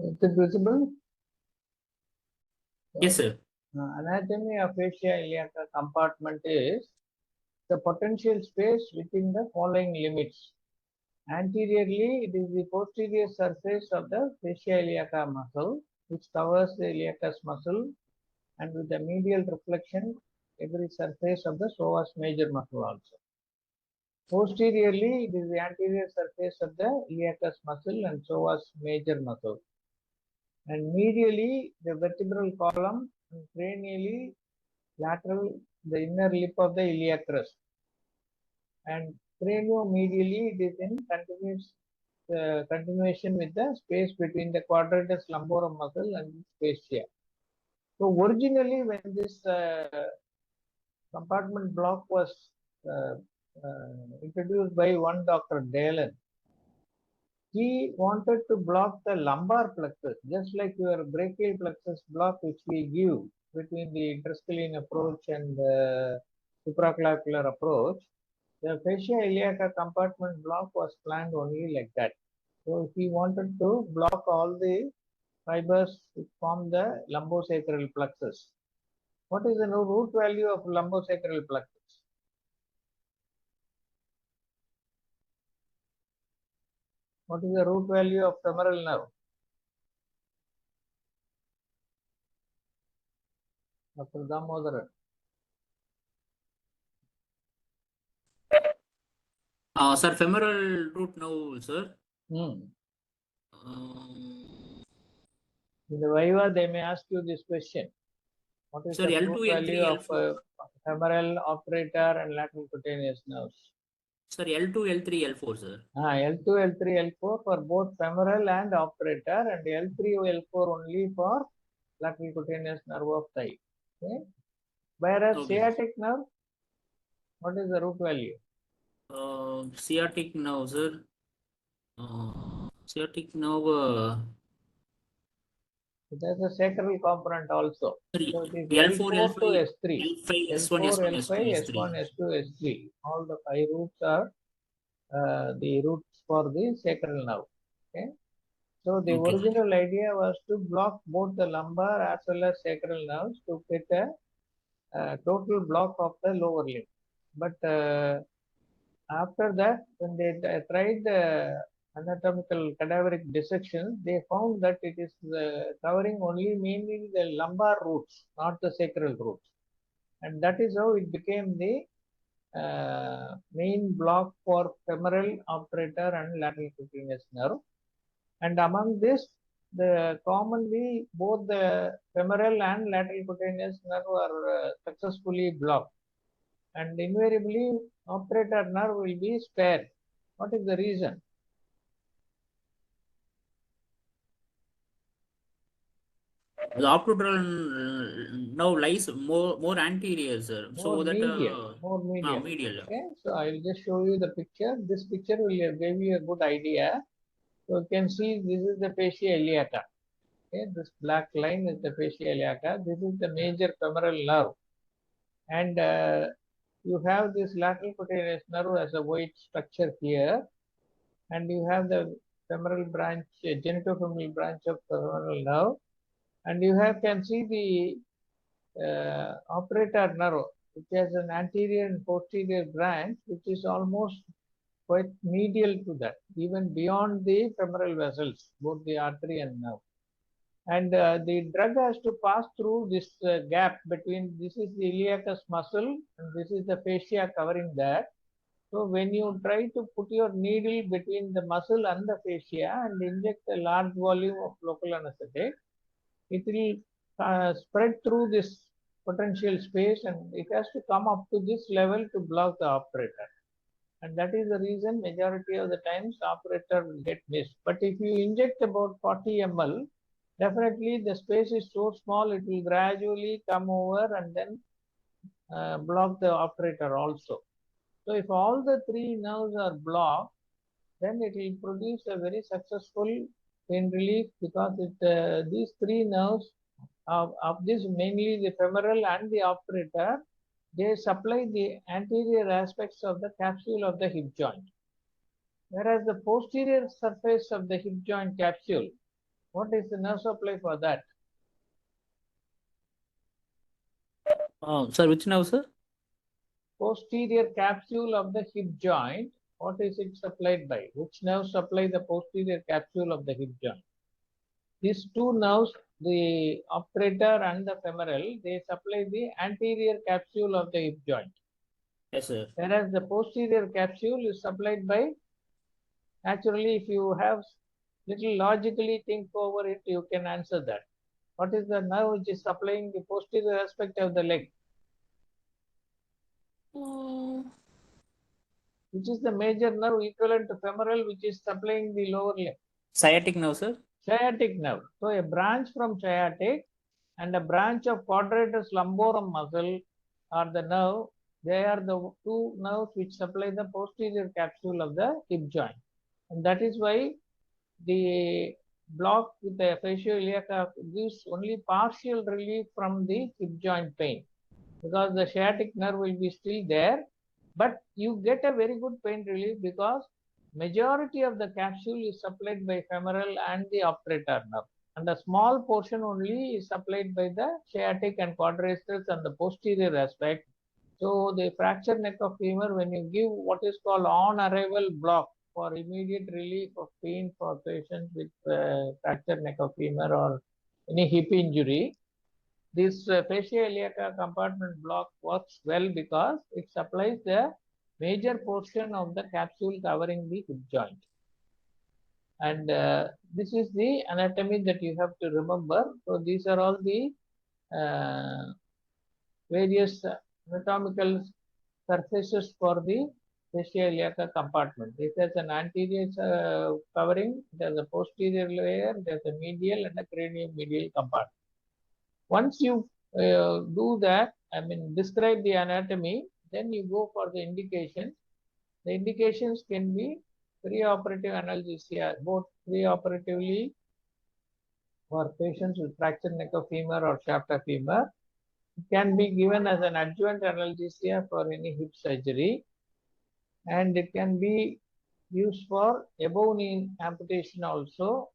Is it visible? Yes, sir. Anatomy of fascia iliaca compartment is the potential space within the following limits. Anteriorly, it is the posterior surface of the fascia iliaca muscle, which covers the iliacus muscle, and with the medial reflection, every surface of the psoas major muscle also. Posteriorly, it is the anterior surface of the iliacus muscle and psoas major muscle. And medially, the vertebral column, and cranially, lateral, the inner lip of the iliac crest. And craniomedially, it is in continuation with the space between the quadratus lumborum muscle and fascia. So originally, when this compartment block was uh, introduced by one Dr. Dalen, he wanted to block the lumbar plexus, just like your brachial plexus block, which we give between the interscalene approach and the supraclavicular approach. The fascia iliaca compartment block was planned only like that. So he wanted to block all the fibers which form the lumbosacral plexus. What is the root value of lumbosacral plexus? What is the root value of femoral nerve? Dr. Damodaran. Sir, femoral root nerve, sir. In the Viva, they may ask you this question. What is sir, the L2, root L3, value of L4. femoral, operator, and lateral cutaneous nerves? Sir, L2, L3, L4, sir. L2, L3, L4 for both femoral and operator, and L3, L4 only for lateral cutaneous nerve of thigh. Okay. Whereas Okay. sciatic nerve, what is the root value? Sciatic nerve, sir. Sciatic nerve. There's a sacral component also. So it is L4, L4 to L5, S3. L5, S1, L4, S1, L5, S2, S1, S3. S2, S3. All the 5 roots are the roots for the sacral nerve. Okay. So the original idea was to block both the lumbar as well as sacral nerves to get a total block of the lower limb. But after that, when they tried anatomical cadaveric dissection, they found that it is covering only mainly the lumbar roots, not the sacral roots. And that is how it became the main block for femoral, operator, and lateral cutaneous nerve. And among this, commonly both the femoral and lateral cutaneous nerve are successfully blocked, and invariably operator nerve will be spared. What is the reason? The operator now lies more anterior, sir. More medial. Medial. Okay, so I will just show you the picture. This picture will give you a good idea. So you can see this is the fascia iliaca. Okay, this black line is the fascia iliaca. This is the major femoral nerve, and you have this lateral cutaneous nerve as a white structure here, and you have the femoral branch, genitofemoral branch of femoral nerve, and you can see the operator nerve, which has an anterior and posterior branch, which is almost quite medial to that, even beyond the femoral vessels, both the artery and nerve. And the drug has to pass through this gap between, this is the iliacus muscle and this is the fascia covering that. So when you try to put your needle between the muscle and the fascia and inject a large volume of local anesthetic, it will spread through this potential space, and it has to come up to this level to block the operator. And that is the reason majority of the times operator will get missed. But if you inject about 40 ml, definitely the space is so small, it will gradually come over and then block the operator also. So if all the 3 nerves are blocked, then it will produce a very successful pain relief, because these 3 nerves of this, mainly the femoral and the operator, they supply the anterior aspects of the capsule of the hip joint. Whereas the posterior surface of the hip joint capsule What is the nerve supply for that? Sir, which nerve, sir? Posterior capsule of the hip joint. What is it supplied by? Which nerve supply the posterior capsule of the hip joint? These two nerves, the obturator and the femoral, they supply the anterior capsule of the hip joint. Yes, sir. Whereas the posterior capsule is supplied by, naturally, if you have little logically think over it, you can answer that. What is the nerve which is supplying the posterior aspect of the leg? Which is the major nerve equivalent to femoral, which is supplying the lower leg? Sciatic nerve, sir. Sciatic nerve. So a branch from sciatic and a branch of quadratus lumborum muscle are the nerve. They are the two nerves which supply the posterior capsule of the hip joint. And that is why the block with the fascia iliaca gives only partial relief from the hip joint pain, because the sciatic nerve will be still there, but you get a very good pain relief because majority of the capsule is supplied by femoral and the obturator nerve, and a small portion only is supplied by the sciatic and quadratus and the posterior aspect. So the fracture neck of femur, when you give what is called on arrival block for immediate relief of pain for patients with fracture neck of femur or any hip injury, this fascia iliaca compartment block works well because it supplies the major portion of the capsule covering the hip joint. And this is the anatomy that you have to remember. So these are all the various anatomical surfaces for the fascia iliaca compartment. This has an anterior covering, there's a posterior layer, there's a medial and a craniomedial compartment. Once you do that, describe the anatomy, then you go for the indications. The indications can be preoperative analgesia, both preoperatively for patients with fractured neck of femur or shaft of femur. It can be given as an adjuvant analgesia for any hip surgery, and it can be used for above knee amputation also,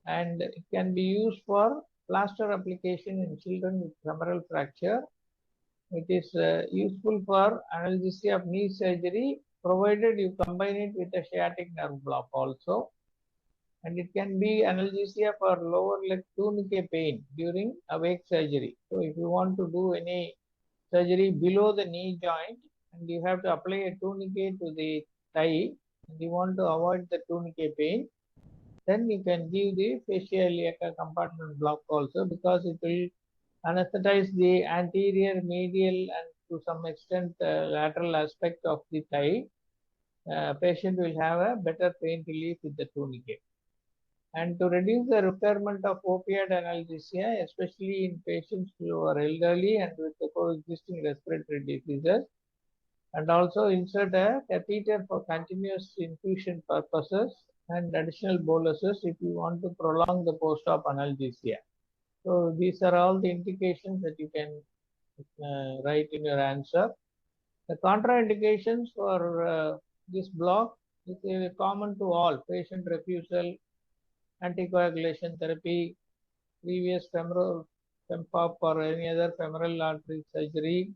and it can be used for plaster application in children with femoral fracture. It is useful for analgesia of knee surgery, provided you combine it with a sciatic nerve block also. And it can be analgesia for lower leg tunicate pain during awake surgery. So if you want to do any surgery below the knee joint and you have to apply a tourniquet to the thigh and you want to avoid the tourniquet pain, then you can give the fascia iliaca compartment block also, because it will anesthetize the anterior, medial, and to some extent lateral aspect of the thigh. Patient will have a better pain relief with the tourniquet. And to reduce the requirement of opioid analgesia, especially in patients who are elderly and with the coexisting respiratory diseases, and also insert a catheter for continuous infusion purposes and additional boluses if you want to prolong the post-op analgesia. So these are all the indications that you can write in your answer. The contraindications for this block is common to all: patient refusal, anticoagulation therapy, previous femoral FEMPOP or any other femoral artery surgery,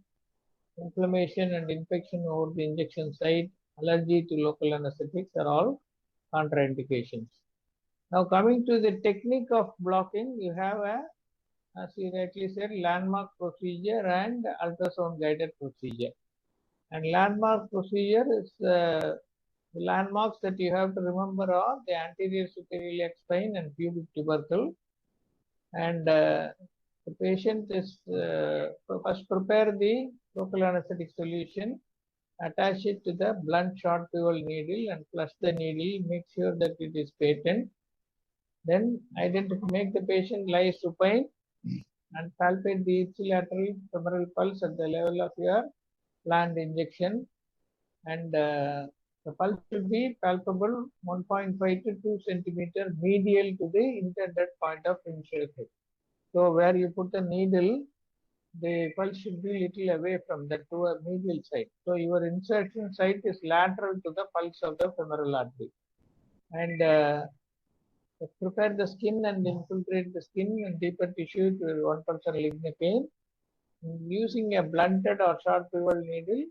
inflammation and infection over the injection site, allergy to local anesthetics are all contraindications. Now coming to the technique of blocking, you have a, as you rightly said, landmark procedure and ultrasound guided procedure. And landmark procedure is the landmarks that you have to remember are the anterior superior iliac spine and pubic tubercle. And the patient is first prepare the local anesthetic solution, attach it to the blunt short pivot needle and flush the needle, make sure that it is patent. Then make the patient lie supine and palpate the ipsilateral femoral pulse at the level of your planned injection. And the pulse should be palpable 1.5 to 2 centimeter medial to the intended point of initial hit. So where you put the needle, the pulse should be little away from that to a medial side. So your insertion site is lateral to the pulse of the femoral artery. And the prepare the skin and infiltrate the skin and deeper tissue to 1% lignocaine. Using a blunted or sharp pivot needle,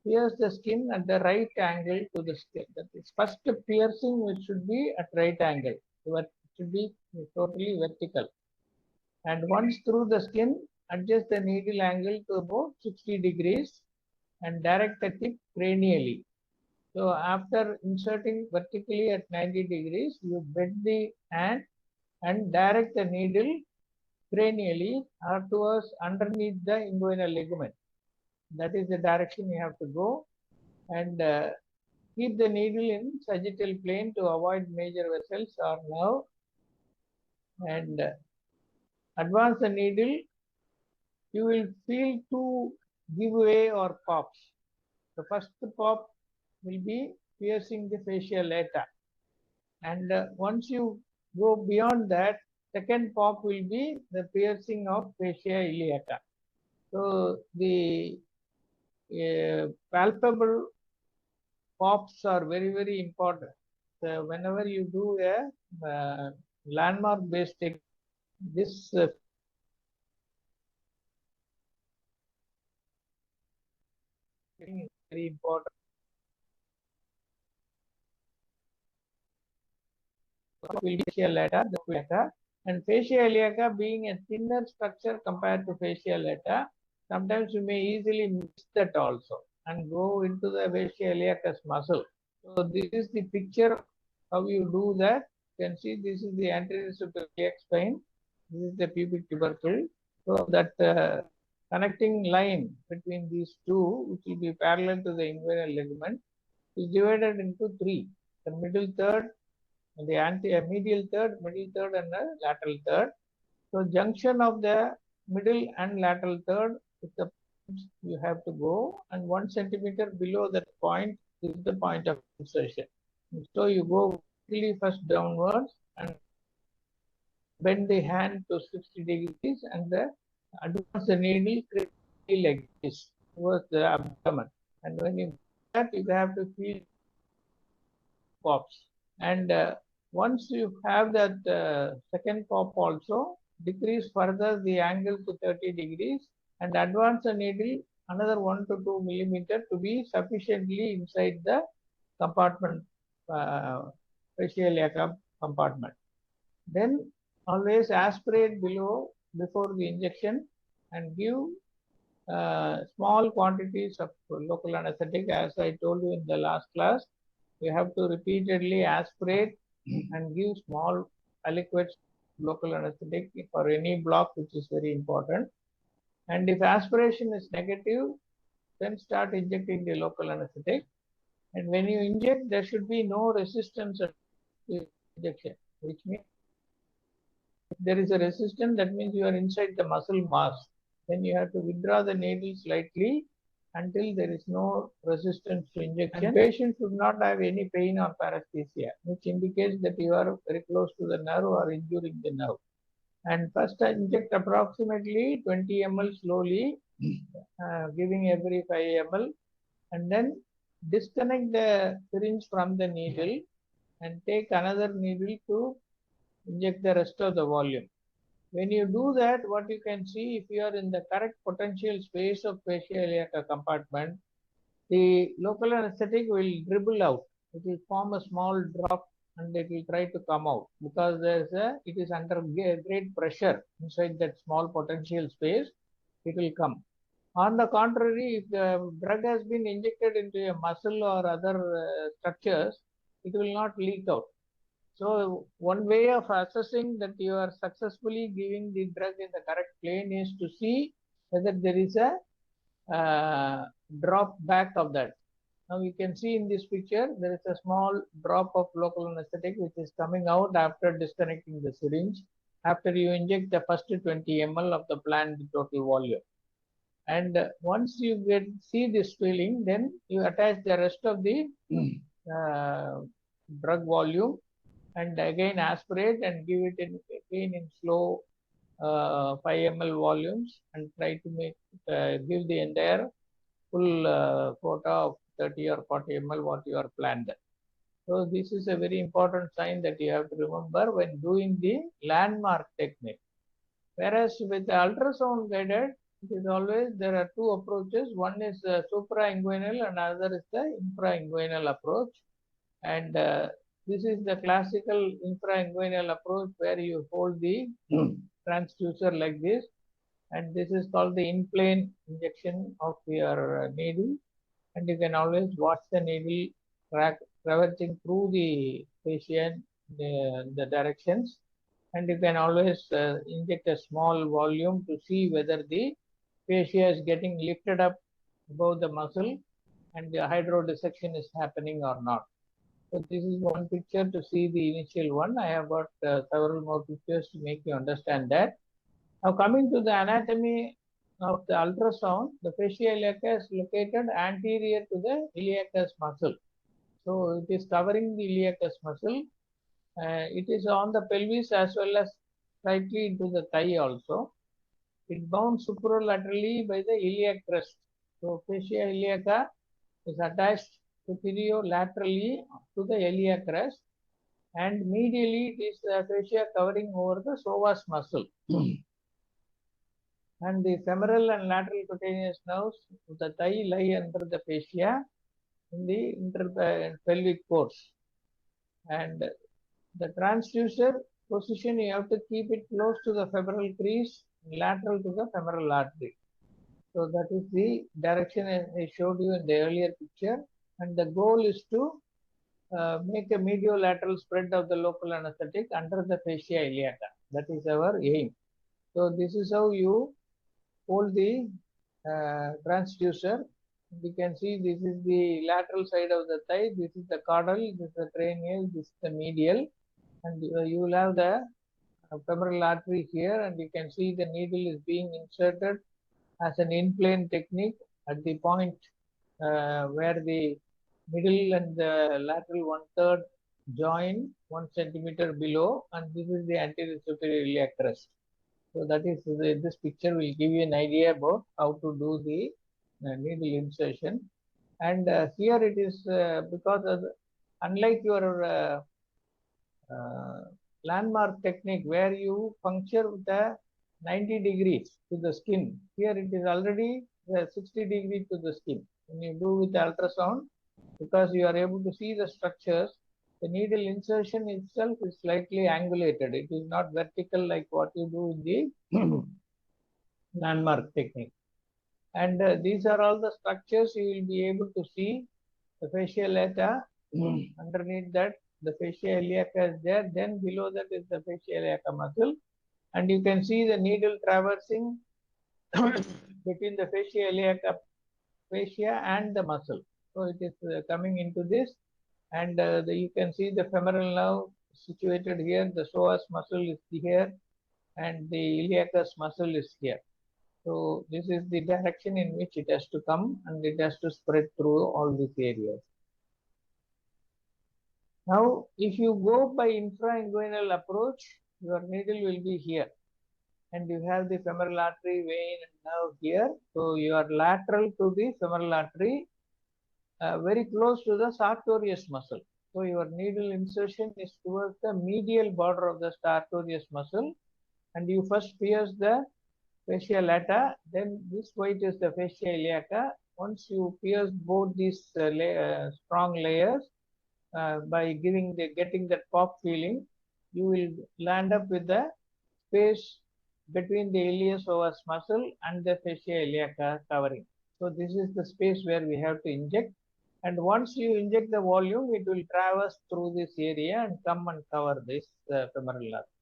pierce the skin at the right angle to the skin. That is, first piercing which should be at right angle. It should be totally vertical. And once through the skin, adjust the needle angle to about 60 degrees and direct the tip cranially. So after inserting vertically at 90 degrees, you bend the hand and direct the needle cranially or towards underneath the inguinal ligament. That is the direction you have to go, and keep the needle in sagittal plane to avoid major vessels or nerve, and advance the needle. You will feel two giveaway or pops. The first pop will be piercing the fascia lata, and once you go beyond that, second pop will be the piercing of fascia iliaca. So the palpable pops are very, very important. So whenever you do a landmark based technique, this is very important. Will be fascia lata, and fascia iliaca being a thinner structure compared to fascia lata, sometimes you may easily miss that also and go into the fascia iliacus muscle. So this is the picture how you do that. You can see this is the anterior superior spine. This is the pubic tubercle. So that connecting line between these two, which will be parallel to the inguinal ligament, is divided into three: the middle third, the medial third, and the lateral third. So junction of the middle and lateral third with the you have to go, and 1 centimeter below that point is the point of insertion. So you go first downwards and bend the hand to 60 degrees and advance the needle like this towards the abdomen. And when you do that, you have to feel pops. And once you have that second pop also, decrease further the angle to 30 degrees and advance the needle another 1 to 2 millimeter to be sufficiently inside the compartment, fascia iliaca compartment. Then always aspirate below before the injection and give small quantities of local anesthetic. As I told you in the last class, you have to repeatedly aspirate and give small aliquots local anesthetic for any block, which is very important. And if aspiration is negative, then start injecting the local anesthetic. And when you inject, there should be no resistance to injection, which means if there is a resistance, that means you are inside the muscle mass. Then you have to withdraw the needle slightly until there is no resistance to injection. And patient should not have any pain or paresthesia, which indicates that you are very close to the nerve or injuring the nerve. And first inject approximately 20 ml slowly, giving every 5 ml, and then disconnect the syringe from the needle and take another needle to inject the rest of the volume. When you do that, what you can see, if you are in the correct potential space of fascia iliaca compartment, the local anesthetic will dribble out. It will form a small drop and it will try to come out because it is under great pressure inside that small potential space. It will come. On the contrary, if the drug has been injected into a muscle or other structures, it will not leak out. So one way of assessing that you are successfully giving the drug in the correct plane is to see whether there is a drop back of that. Now you can see in this picture, there is a small drop of local anesthetic which is coming out after disconnecting the syringe, after you inject the first 20 ml of the planned total volume. And once you see this feeling, then you attach the rest of the drug volume and again aspirate and give it again in slow 5 ml volumes and try to give the entire full quota of 30 or 40 ml what you are planned. So this is a very important sign that you have to remember when doing the landmark technique. Whereas with the ultrasound guided, it is always there are two approaches. One is suprainguinal and another is the infrainguinal approach. And this is the classical infrainguinal approach where you hold the transducer like this, and this is called the in-plane injection of your needle, and you can always watch the needle traversing through the patient the directions, and you can always inject a small volume to see whether the fascia is getting lifted up above the muscle and the hydrodissection is happening or not. So this is one picture to see the initial one. I have got several more pictures to make you understand that. Now coming to the anatomy of the ultrasound, the fascia iliaca is located anterior to the iliacus muscle. So it is covering the iliacus muscle. It is on the pelvis as well as slightly into the thigh also. It bound superolaterally by the iliac crest. So fascia iliaca is attached superior-laterally to the iliac crest, and medially it is the fascia covering over the psoas muscle. And the femoral and lateral cutaneous nerves of the thigh lie under the fascia in the interpelvic course. And the transducer position, you have to keep it close to the femoral crease, lateral to the femoral artery. So that is the direction I showed you in the earlier picture. And the goal is to make a mediolateral spread of the local anesthetic under the fascia iliaca. That is our aim. So this is how you hold the transducer. You can see this is the lateral side of the thigh, this is the caudal, this is the cranial, this is the medial, and you will have the femoral artery here, and you can see the needle is being inserted as an in-plane technique at the point where the middle and the lateral 1/3 join 1 centimeter below, and this is the anterior superior iliac crest. So that is this picture will give you an idea about how to do the needle insertion. And here it is because of unlike your landmark technique where you puncture with the 90 degrees to the skin, here it is already 60 degrees to the skin. When you do with ultrasound, because you are able to see the structures, the needle insertion itself is slightly angulated. It is not vertical like what you do in the landmark technique. And these are all the structures you will be able to see. The fascia lata, underneath that, the fascia iliaca is there. Then below that is the fascia iliaca muscle. And you can see the needle traversing between the fascia iliaca fascia and the muscle. So it is coming into this, and you can see the femoral nerve situated here, the psoas muscle is here, and the iliacus muscle is here. So this is the direction in which it has to come, and it has to spread through all these areas. Now, if you go by infrainguinal approach, your needle will be here, and you have the femoral artery, vein, and nerve here. So you are lateral to the femoral artery, very close to the sartorius muscle. So your needle insertion is towards the medial border of the sartorius muscle, and you first pierce the fascia lata, then this white is the fascia iliaca. Once you pierce both these strong layers by getting that pop feeling, you will land up with the space between the iliopsoas muscle and the fascia iliaca covering. So this is the space where we have to inject. And once you inject the volume, it will traverse through this area and come and cover this femoral artery.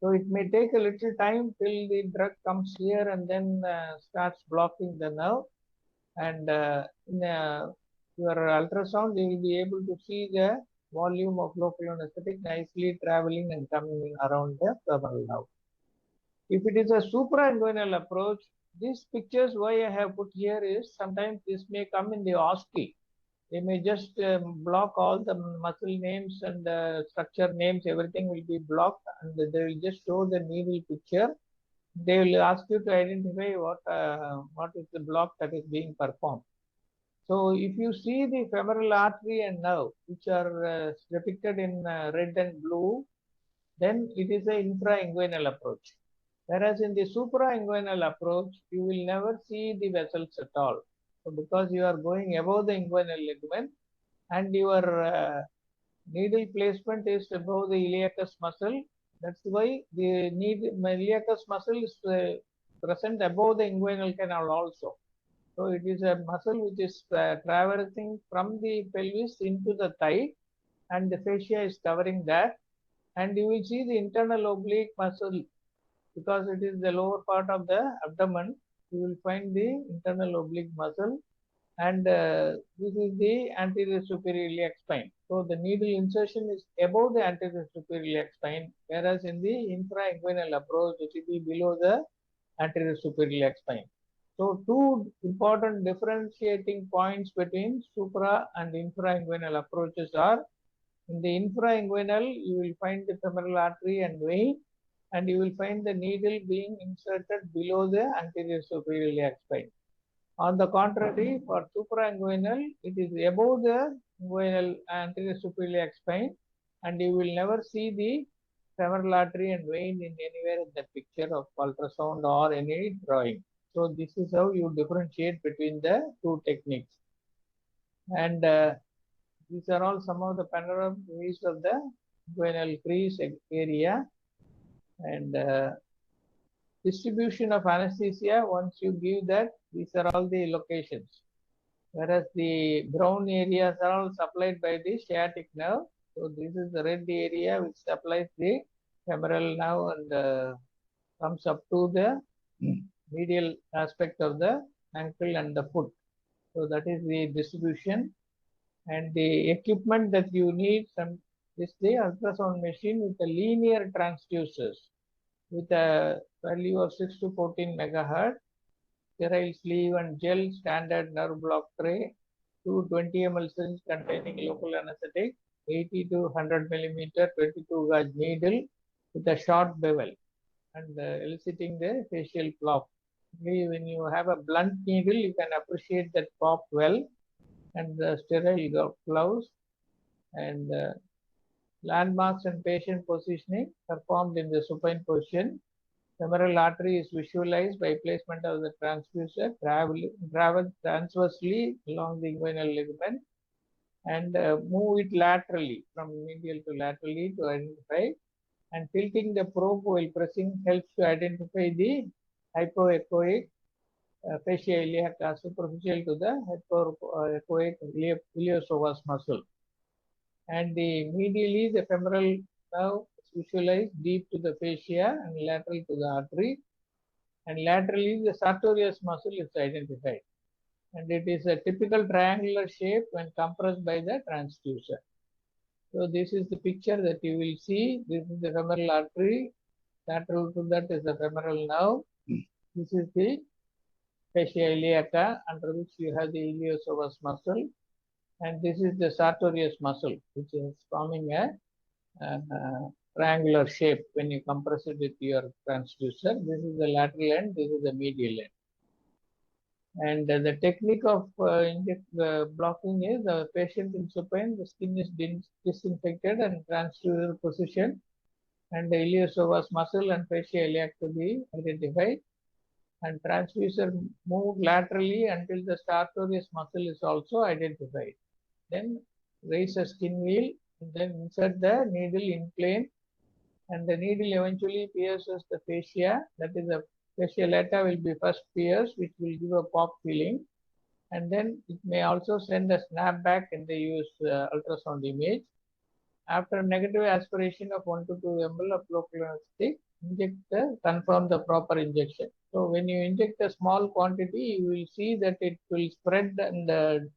So it may take a little time till the drug comes here and then starts blocking the nerve. And in your ultrasound, you will be able to see the volume of local anesthetic nicely traveling and coming around the femoral nerve. If it is a suprainguinal approach, these pictures why I have put here is sometimes this may come in the OSCE. They may just block all the muscle names and the structure names, everything will be blocked, and they will just show the needle picture. They will ask you to identify what is the block that is being performed. So if you see the femoral artery and nerve, which are depicted in red and blue, then it is an infrainguinal approach. Whereas in the suprainguinal approach, you will never see the vessels at all. So because you are going above the inguinal ligament and your needle placement is above the iliacus muscle, that's why the iliacus muscle is present above the inguinal canal also. So it is a muscle which is traversing from the pelvis into the thigh, and the fascia is covering that. And you will see the internal oblique muscle because it is the lower part of the abdomen. You will find the internal oblique muscle, and this is the anterior superior iliac spine. So the needle insertion is above the anterior superior iliac spine, whereas in the infrainguinal approach, it will be below the anterior superior iliac spine. So two important differentiating points between supra and infrainguinal approaches are: in the infrainguinal, you will find the femoral artery and vein, and you will find the needle being inserted below the anterior superior iliac spine. On the contrary, for suprainguinal, it is above the inguinal anterior superior iliac spine, and you will never see the femoral artery and vein in anywhere in the picture of ultrasound or any drawing. So this is how you differentiate between the two techniques. And these are all some of the panoramic views of the inguinal crease area. And distribution of anesthesia, once you give that, these are all the locations. Whereas the brown areas are all supplied by the sciatic nerve. So this is the red area which supplies the femoral nerve and comes up to the medial aspect of the ankle and the foot. So that is the distribution. And the equipment that you need is the ultrasound machine with the linear transducers with a value of 6 to 14 megahertz, sterile sleeve and gel standard nerve block tray, 220 ml syringe containing local anesthetic, 80 to 100 millimeter 22 gauge needle with a short bevel, and eliciting the facial pop. When you have a blunt needle, you can appreciate that pop well, and the sterile gloves, and landmarks and patient positioning performed in the supine position. Femoral artery is visualized by placement of the transducer travel transversely along the inguinal ligament, and move it laterally from medial to laterally to identify, and tilting the probe while pressing helps to identify the hypoechoic fascia iliaca superficial to the hypoechoic iliopsoas muscle. And the medially, the femoral nerve is visualized deep to the fascia and lateral to the artery, and laterally the sartorius muscle is identified, and it is a typical triangular shape when compressed by the transducer. So this is the picture that you will see. This is the femoral artery, lateral to that is the femoral nerve. This is the fascia iliaca, under which you have the iliopsoas muscle, and this is the sartorius muscle, which is forming a triangular shape when you compress it with your transducer. This is the lateral end, this is the medial end. And the technique of blocking is the patient in supine, the skin is disinfected and transducer position, and the iliopsoas muscle and fascia iliac to be identified, and transducer moved laterally until the sartorius muscle is also identified. Then raise a skin wheel, and then insert the needle in plane, and the needle eventually pierces the fascia. That is, the fascia lata will be first pierced, which will give a pop feeling, and then it may also send a snapback in the use ultrasound image. After negative aspiration of 1 to 2 ml of local anesthetic, confirm the proper injection. So when you inject a small quantity, you will see that it will spread and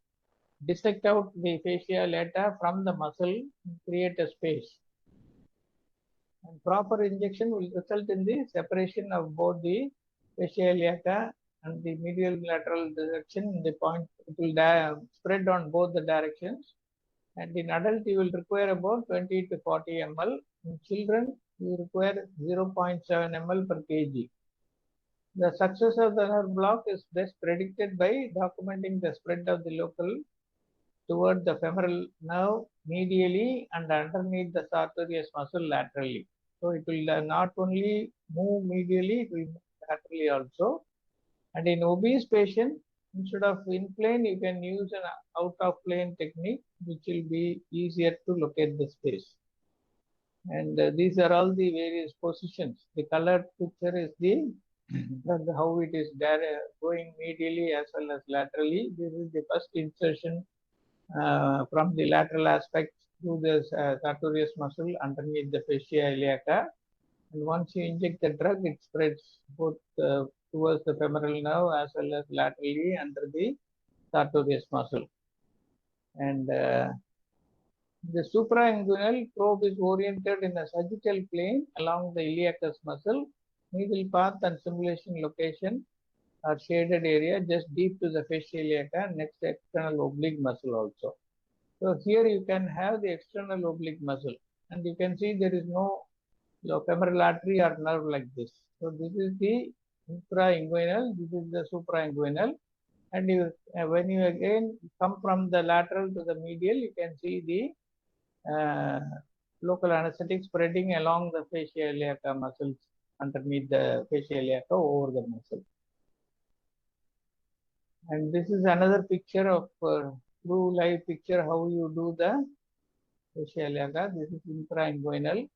dissect out the fascia lata from the muscle and create a space. And proper injection will result in the separation of both the fascia iliaca and the medial lateral direction in the point. It will spread on both the directions. And in adult, you will require about 20 to 40 ml. In children, you require 0.7 ml per kg. The success of the nerve block is best predicted by documenting the spread of the local toward the femoral nerve medially and underneath the sartorius muscle laterally. So it will not only move medially, it will move laterally also. And in obese patient, instead of in plane, you can use an out of plane technique, which will be easier to locate the space. And these are all the various positions. The colored picture is the how it is going medially as well as laterally. This is the first insertion from the lateral aspect through the sartorius muscle underneath the fascia iliaca. And once you inject the drug, it spreads both towards the femoral nerve as well as laterally under the sartorius muscle. And the suprainguinal probe is oriented in a sagittal plane along the iliacus muscle. Needle path and simulation location are shaded area just deep to the fascia iliaca next to external oblique muscle also. So here you can have the external oblique muscle, and you can see there is no femoral artery or nerve like this. So this is the intrainguinal, this is the suprainguinal, and you, when you again come from the lateral to the medial, you can see the local anesthetic spreading along the fascia iliaca muscles underneath the fascia iliaca over the muscle. And this is another picture of true live picture how you do the fascia iliaca. This is intrainguinal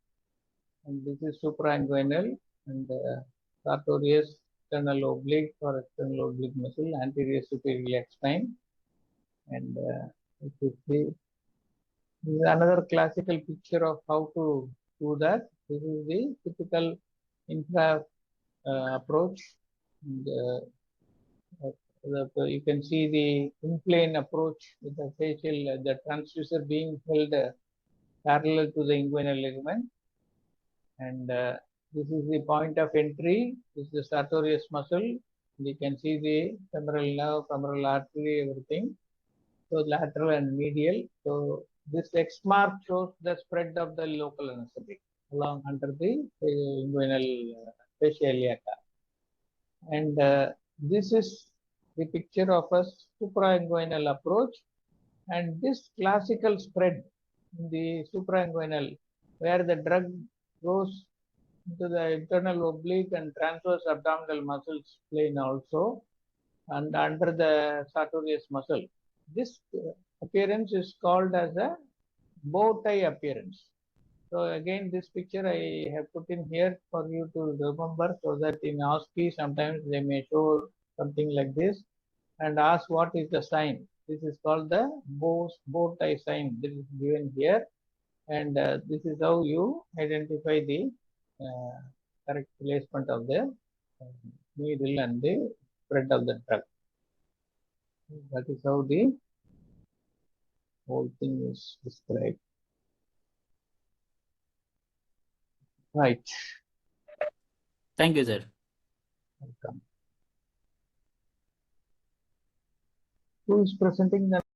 and this is suprainguinal, and sartorius external oblique or external oblique muscle, anterior superior iliac spine, and this is another classical picture of how to do that. This is the typical infra approach. And, you can see the in-plane approach with the facial, the transducer being held parallel to the inguinal ligament. And this is the point of entry. This is the sartorius muscle. You can see the femoral nerve, femoral artery, everything. So lateral and medial. So this X mark shows the spread of the local anesthetic along under the inguinal fascia iliaca. And this is the picture of a suprainguinal approach. And this classical spread in the suprainguinal, where the drug goes into the internal oblique and transverse abdominal muscles plane also, and under the sartorius muscle. This appearance is called as a bow tie appearance. So again, this picture I have put in here for you to remember, so that in OSCE sometimes they may show something like this and ask what is the sign. This is called the bow tie sign. This is given here, and this is how you identify the correct placement of the needle and the spread of the drug. That is how the whole thing is described. Right. Thank you, sir. Welcome. Who is presenting the